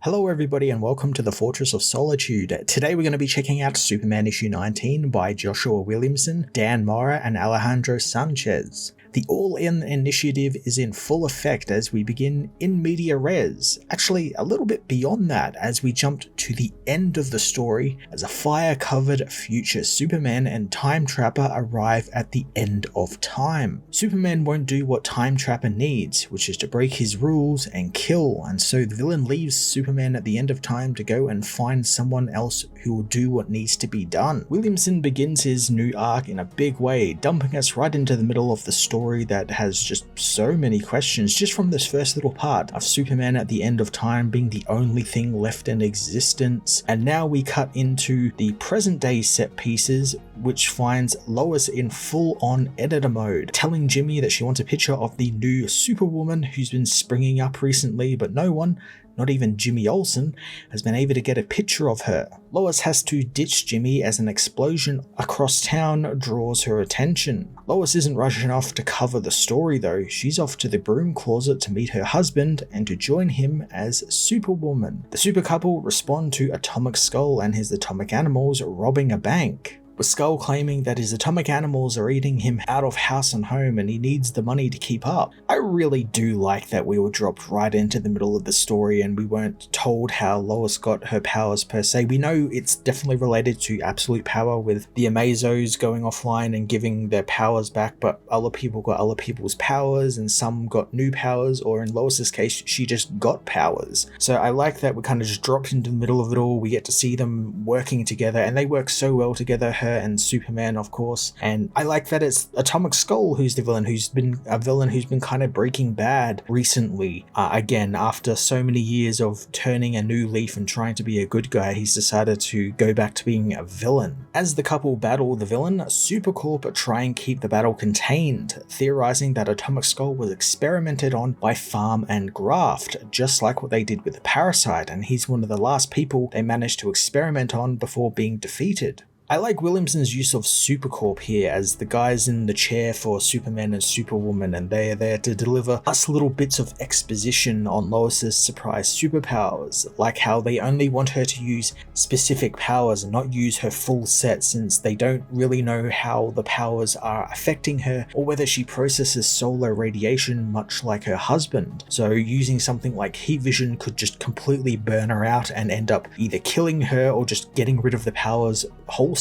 Hello everybody and welcome to the Fortress of Solitude. Today we're going to be checking out Superman issue 19 by Joshua Williamson, Dan Mora and Alejandro Sanchez. The All-In initiative is in full effect as we begin in media res, actually a little bit beyond that as we jumped to the end of the story as a fire-covered future Superman and Time Trapper arrive at the end of time. Superman won't do what Time Trapper needs, which is to break his rules and kill, and so the villain leaves Superman at the end of time to go and find someone else who will do what needs to be done. Williamson begins his new arc in a big way, dumping us right into the middle of the story that has just so many questions just from this first little part of Superman at the end of time being the only thing left in existence. And now we cut into the present day set pieces, which finds Lois in full-on editor mode, telling Jimmy that she wants a picture of the new Superwoman who's been springing up recently, but no one, not even Jimmy Olsen, has been able to get a picture of her. Lois has to ditch Jimmy as an explosion across town draws her attention. Lois isn't rushing off to cover the story though, she's off to the broom closet to meet her husband and to join him as Superwoman. The super couple respond to Atomic Skull and his atomic animals robbing a bank, with Skull claiming that his atomic animals are eating him out of house and home and he needs the money to keep up. I really do like that we were dropped right into the middle of the story and we weren't told how Lois got her powers per se. We know it's definitely related to absolute power with the Amazos going offline and giving their powers back, but other people got other people's powers and some got new powers, or in Lois's case, she just got powers. So I like that we kind of just dropped into the middle of it all. We get to see them working together and they work so well together, her and Superman of course, and I like that it's Atomic Skull who's the villain, who's been kind of breaking bad recently. Again, after so many years of turning a new leaf and trying to be a good guy, he's decided to go back to being a villain. As the couple battle the villain, SuperCorp try and keep the battle contained, theorizing that Atomic Skull was experimented on by Farm and Graft, just like what they did with the Parasite, and he's one of the last people they managed to experiment on before being defeated. I like Williamson's use of SuperCorp here as the guys in the chair for Superman and Superwoman, and they are there to deliver us little bits of exposition on Lois's surprise superpowers, like how they only want her to use specific powers and not use her full set since they don't really know how the powers are affecting her or whether she processes solar radiation much like her husband. So using something like heat vision could just completely burn her out and end up either killing her or just getting rid of the powers wholesale.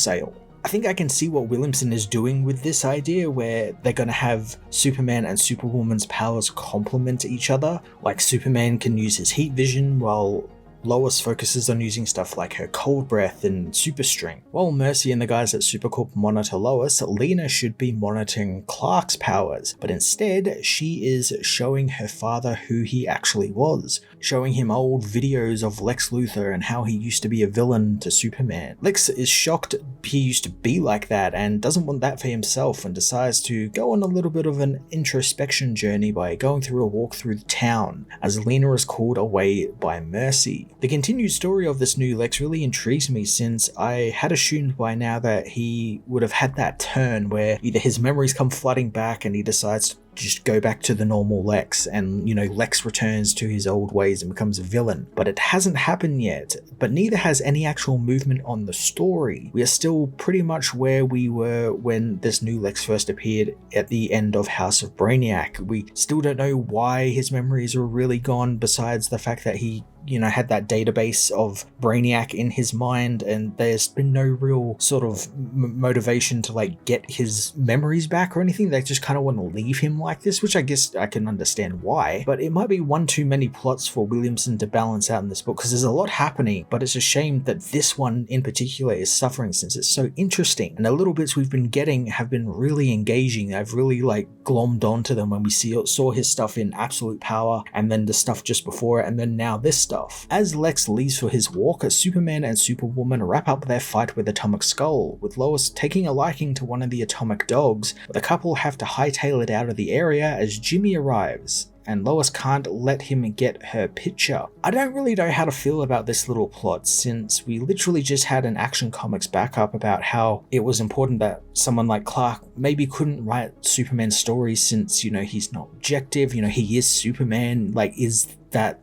I think I can see what Williamson is doing with this idea where they're going to have Superman and Superwoman's powers complement each other. Like Superman can use his heat vision while Lois focuses on using stuff like her cold breath and super strength. While Mercy and the guys at SuperCorp monitor Lois, Lena should be monitoring Clark's powers, but instead she is showing her father who he actually was, showing him old videos of Lex Luthor and how he used to be a villain to Superman. Lex is shocked he used to be like that and doesn't want that for himself and decides to go on a little bit of an introspection journey by going through a walk through the town as Lena is called away by Mercy. The continued story of this new Lex really intrigues me since I had assumed by now that he would have had that turn where either his memories come flooding back and he decides to just go back to the normal Lex and, Lex returns to his old ways and becomes a villain. But it hasn't happened yet, but neither has any actual movement on the story. We are still pretty much where we were when this new Lex first appeared at the end of House of Brainiac. We still don't know why his memories are really gone besides the fact that he had that database of Brainiac in his mind, and there's been no real sort of motivation to get his memories back or anything. They just kind of want to leave him like this, which I guess I can understand why, but it might be one too many plots for Williamson to balance out in this book because there's a lot happening, but it's a shame that this one in particular is suffering since it's so interesting, and the little bits we've been getting have been really engaging. I've really glommed onto them when we saw his stuff in Absolute Power and then the stuff just before it and then now this stuff. As Lex leaves for his walk, Superman and Superwoman wrap up their fight with Atomic Skull, with Lois taking a liking to one of the atomic dogs, but the couple have to hightail it out of the area as Jimmy arrives. and Lois can't let him get her picture. I don't really know how to feel about this little plot, since we literally just had an Action Comics backup about how it was important that someone like Clark maybe couldn't write Superman stories since, he's not objective, he is Superman, is that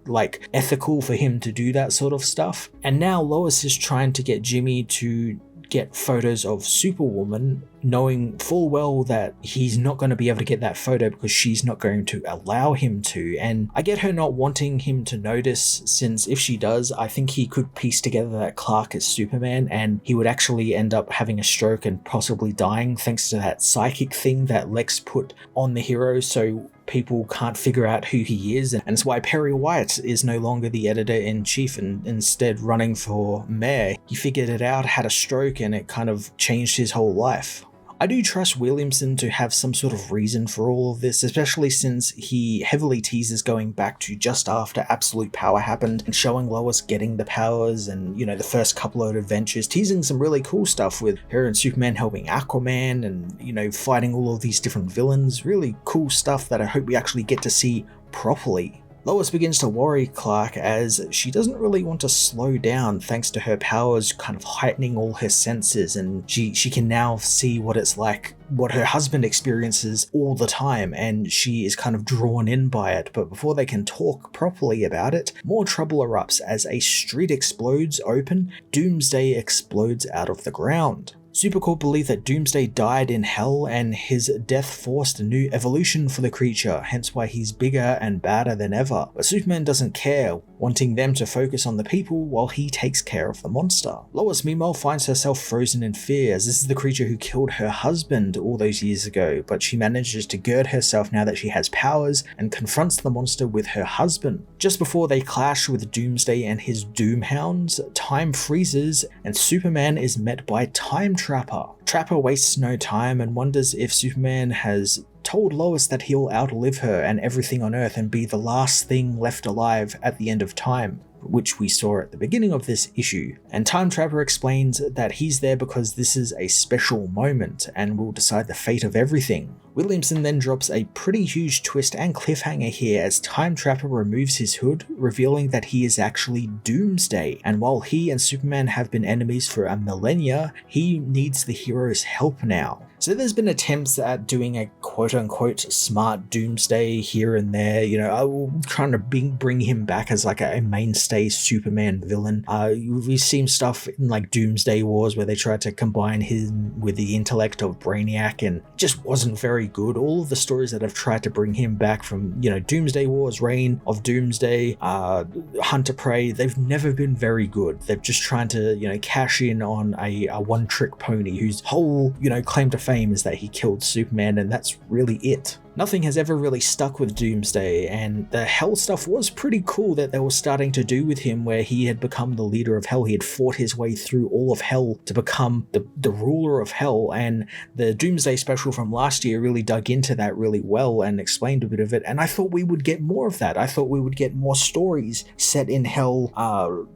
ethical for him to do that sort of stuff? And now Lois is trying to get Jimmy to get photos of Superwoman, knowing full well that he's not going to be able to get that photo because she's not going to allow him to. And I get her not wanting him to notice, since if she does, I think he could piece together that Clark is Superman and he would actually end up having a stroke and possibly dying thanks to that psychic thing that Lex put on the hero, so people can't figure out who he is. And it's why Perry White is no longer the editor-in-chief and instead running for mayor. He figured it out, had a stroke, and it kind of changed his whole life. I do trust Williamson to have some sort of reason for all of this, especially since he heavily teases going back to just after Absolute Power happened and showing Lois getting the powers and, the first couple of adventures, teasing some really cool stuff with her and Superman helping Aquaman and, fighting all of these different villains. Really cool stuff that I hope we actually get to see properly. Lois begins to worry Clark as she doesn't really want to slow down thanks to her powers kind of heightening all her senses, and she can now see what it's like, what her husband experiences all the time, and she is kind of drawn in by it. But before they can talk properly about it, more trouble erupts as a street explodes open. Doomsday explodes out of the ground. SuperCorp believe that Doomsday died in hell and his death forced a new evolution for the creature, hence why he's bigger and badder than ever. But Superman doesn't care, wanting them to focus on the people while he takes care of the monster. Lois meanwhile finds herself frozen in fear, as this is the creature who killed her husband all those years ago, but she manages to gird herself now that she has powers and confronts the monster with her husband. Just before they clash with Doomsday and his Doomhounds, time freezes and Superman is met by Time Trapper. Trapper wastes no time and wonders if Superman has told Lois that he'll outlive her and everything on Earth and be the last thing left alive at the end of time, which we saw at the beginning of this issue. And Time Trapper explains that he's there because this is a special moment and will decide the fate of everything. Williamson then drops a pretty huge twist and cliffhanger here as Time Trapper removes his hood, revealing that he is actually Doomsday, and while he and Superman have been enemies for a millennia, he needs the hero's help now. So there's been attempts at doing a quote-unquote smart Doomsday here and there, trying to bring him back as a mainstay Superman villain. We've seen stuff in Doomsday Wars where they tried to combine him with the intellect of Brainiac and it just wasn't very good. All of the stories that have tried to bring him back from, Doomsday Wars, Reign of Doomsday, Hunter Prey, they've never been very good. They're just trying to, cash in on a one-trick pony whose whole, claim to fame is that he killed Superman, and that's really it. Nothing has ever really stuck with Doomsday, and the Hell stuff was pretty cool that they were starting to do with him, where he had become the leader of Hell. He had fought his way through all of Hell to become the ruler of Hell, and the Doomsday special from last year really dug into that really well and explained a bit of it, and I thought we would get more of that. I thought we would get more stories set in Hell,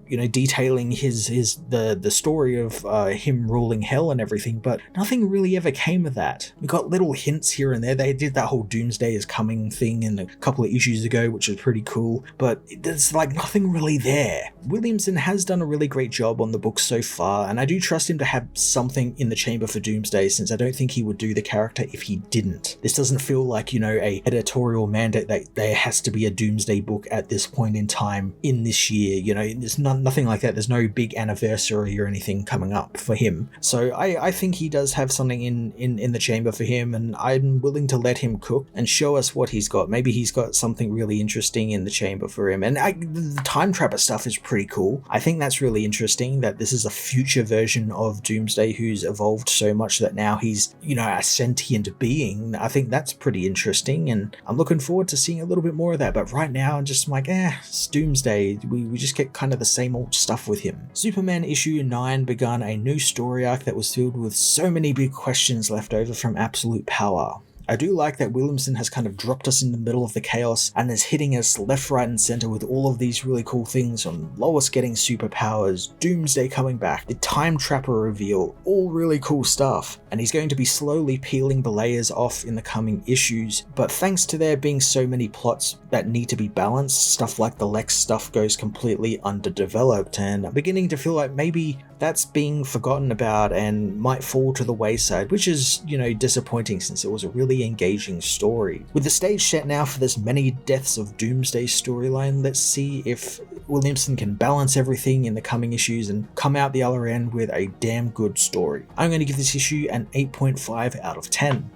detailing the story of him ruling Hell and everything, but nothing really ever came of that. We got little hints here and there. They did that whole Doomsday is coming thing in a couple of issues ago, which is pretty cool, but there's nothing really there. Williamson has done a really great job on the book so far, and I do trust him to have something in the chamber for Doomsday, since I don't think he would do the character if he didn't. This doesn't feel like, a editorial mandate that there has to be a Doomsday book at this point in time in this year. There's nothing like that. There's no big anniversary or anything coming up for him. So I think he does have something in the chamber for him, and I'm willing to let him cook and show us what he's got. Maybe he's got something really interesting in the chamber for him. And the Time Trapper stuff is pretty cool. I think that's really interesting that this is a future version of Doomsday who's evolved so much that now he's, a sentient being. I think that's pretty interesting, and I'm looking forward to seeing a little bit more of that. But right now I'm just it's Doomsday. We just get kind of the same old stuff with him. Superman issue 9 began a new story arc that was filled with so many big questions left over from Absolute Power. I do like that Williamson has kind of dropped us in the middle of the chaos and is hitting us left, right, and center with all of these really cool things, from Lois getting superpowers, Doomsday coming back, the Time Trapper reveal, all really cool stuff. And he's going to be slowly peeling the layers off in the coming issues, but thanks to there being so many plots that need to be balanced, stuff like the Lex stuff goes completely underdeveloped, and I'm beginning to feel like maybe that's being forgotten about and might fall to the wayside, which is, disappointing since it was a really engaging story. With the stage set now for this Many Deaths of Doomsday storyline, let's see if Williamson can balance everything in the coming issues and come out the other end with a damn good story. I'm going to give this issue an 8.5 out of 10.